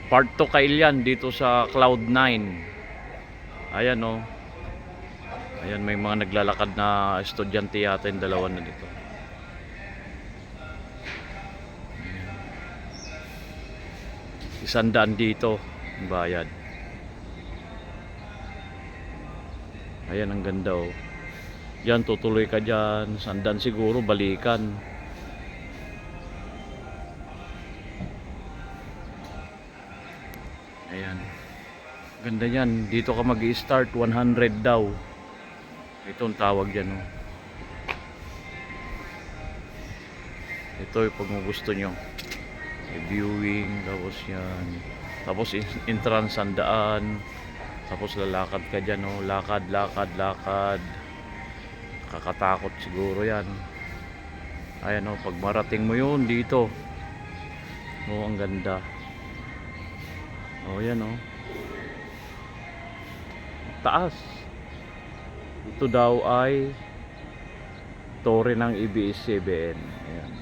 Part 2 Kailian dito sa Cloud9. Ayan oh. Ayan, may mga naglalakad na estudyante yata, yung dalawa na dito. Isandaan dito ang bayad. Ayan, ang ganda oh. Diyan tutuloy ka dyan. Sandan siguro, balikan. Ayan. Ganda yan. Dito ka mag-i-start. 100 daw. Ito ang tawag dyan oh. Ito yung pag gusto nyo. May viewing. Tapos yan. Tapos entrance sandaan. Tapos lalakad ka dyan oh. Lakad, lakad, lakad. Kakatakot siguro yan. Ayan oh. Pag marating mo yun dito. Oh, ang ganda. Oh, yan oh. Taas. Ito daw ay tore ng ABS-CBN. Ayan.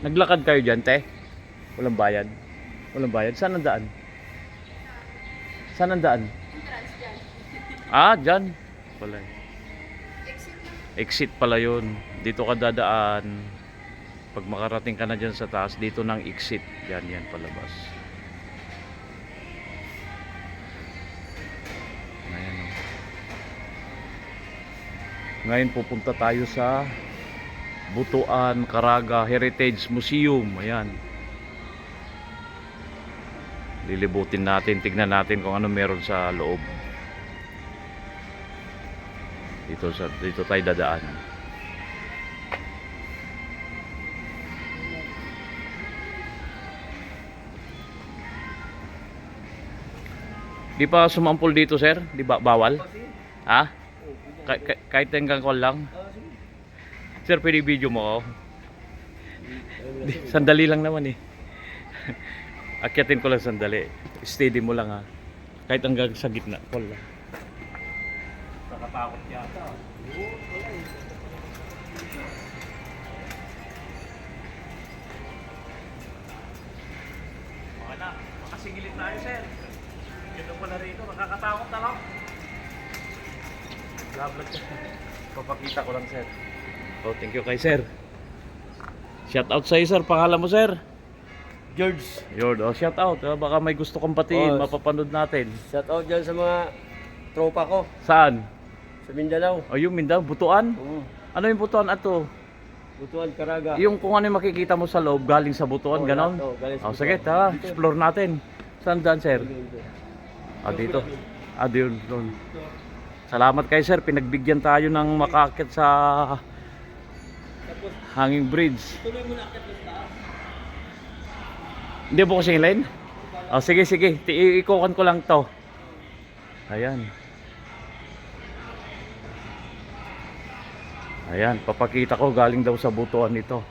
Naglakad kayo dyan, te? Walang bayad? Walang bayad? Saan ang daan? Saan ang daan? Ah, dyan. Pala. Exit pala yun. Dito ka dadaan. Pag makarating ka na dyan sa taas, dito ng exit. Yan, yan palabas. Ayan o. Ngayon pupunta tayo sa Butuan, Caraga Heritage Museum. Ayan. Lilibutin natin, tignan natin kung ano meron sa loob. Dito tayo dadaan. Di pa sumampol dito, sir? Di ba bawal? Ha? Kahit hanggang call lang. Sir, pwede video mo ako. Sandali lang naman eh. Akyatin ko lang sandali. Steady mo lang ha. Kahit hanggang sa gitna. Call lang. Nakatakot yata. Mga na, makasingilid tayo, sir. Ganda pala rito, nakakatakot na lang. Vlog ka. Papakita ko lang, sir. Oh, thank you kay sir. Shout out sa'yo, sir. Pangalan mo, sir? George. Yun, oh, shout out. Baka may gusto kong patiin, mapapanood natin. Shout out dyan sa mga tropa ko Saan? sa Mindanao. Oh, yung Mindanao, Butuan? Oo. Ano yung Butuan ato? Butuan, Caraga. Yung kung ano yung makikita mo sa loob, galing sa Butuan, ganon? galing sa Oh, sige, Butuan. tara, explore natin. Saan dyan, sir? Dito. Ah, dito. Ah, doon. Salamat kay sir, pinagbigyan tayo ng makakit sa hanging bridge. Tuloy mo na akit sa taas. Hindi mo kasi line? Oh, sige. Iikukan ko lang to. Ayan. Ayan, papakita ko galing daw sa Butuan ito.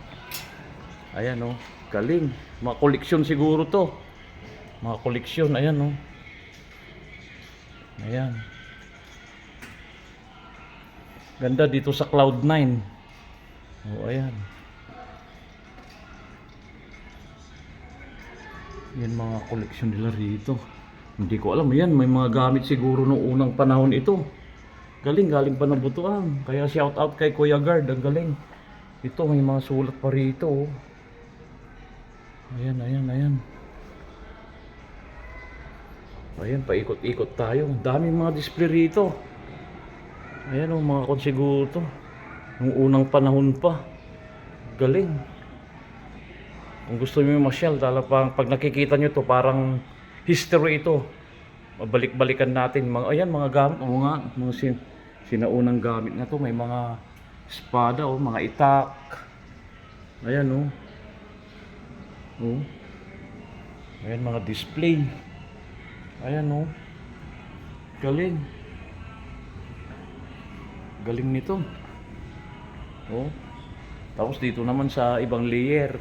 Ayan oh, galing. Mga koleksyon siguro to. Mga koleksyon, ayan oh. Ayan. Ganda dito sa Cloud9. Oh, ayan. Yan mga koleksyon nila rito. Hindi ko alam yan, may mga gamit siguro noong unang panahon ito. Galing pa ng Butuan. Kaya shout out kay Kuya Guard, ang galing. Ito may mga sulat pa rito. Oh. Ayan. Ayan, paikot-ikot tayo. Daming mga display rito. Ayan oh, mga konsiguro to. Nung unang panahon pa. Galing. Kung gusto niyo masyal, talapang pag nakikita niyo to, parang history ito. Mabalik-balikan natin. Ayan, mga gamit. Oo nga, mga sinaunang gamit na to. May mga espada, oh, mga itak. Ayan oh. Oh. Ayan, mga display. Ayan oh. Galing. Galing nito. Oh. Tapos dito naman sa ibang layer.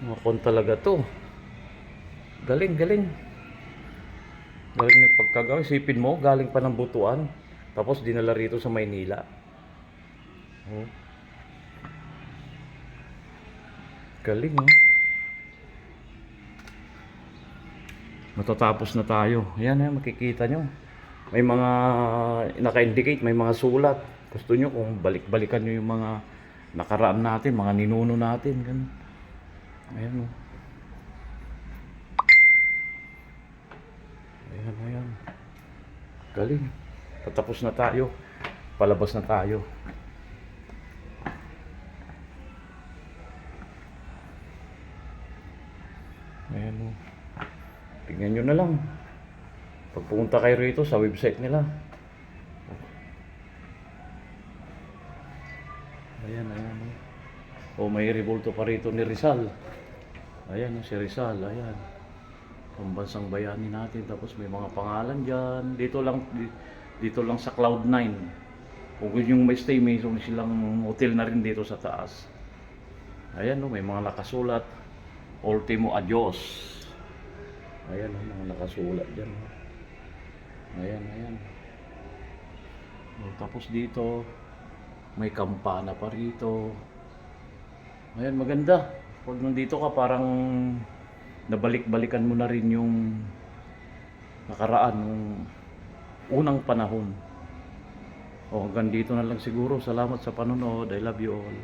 Mga kon talaga to. Galing. Galing ng pagkagawa. Isipin mo, galing pa ng Butuan. Tapos dinala rito sa Maynila. Oh. Galing, oh. Matatapos na tayo. Ayan, ayan, makikita nyo. May mga naka-indicate, may mga sulat. Gusto nyo kung balik-balikan nyo yung mga nakaraan natin, mga ninuno natin. Ganun. Ayan, oh. Ayan, ayan. Galing. Tatapos na tayo. Palabas na tayo. Ayan, oh. Tingnan nyo na lang. Pag pumunta kayo rito sa website nila. Ayan, ayan. Oh, may rebulto pa rito ni Rizal. Ayan, si Rizal. Ayan. Pambansang bayani natin. Tapos may mga pangalan dyan. Dito lang sa Cloud9. Kung gusto nyo may stay, may silang hotel na rin dito sa taas. Ayan, oh, may mga nakasulat. Ultimo adios. Ayan, oh, mga nakasulat dyan. Ayan, ayan. Oh, tapos dito, may kampana pa rito. Ayan, maganda. Pag nandito ka, parang nabalik-balikan mo na rin yung nakaraan, yung unang panahon. Oh, hanggang dito na lang siguro. Salamat sa panonood. I love you all.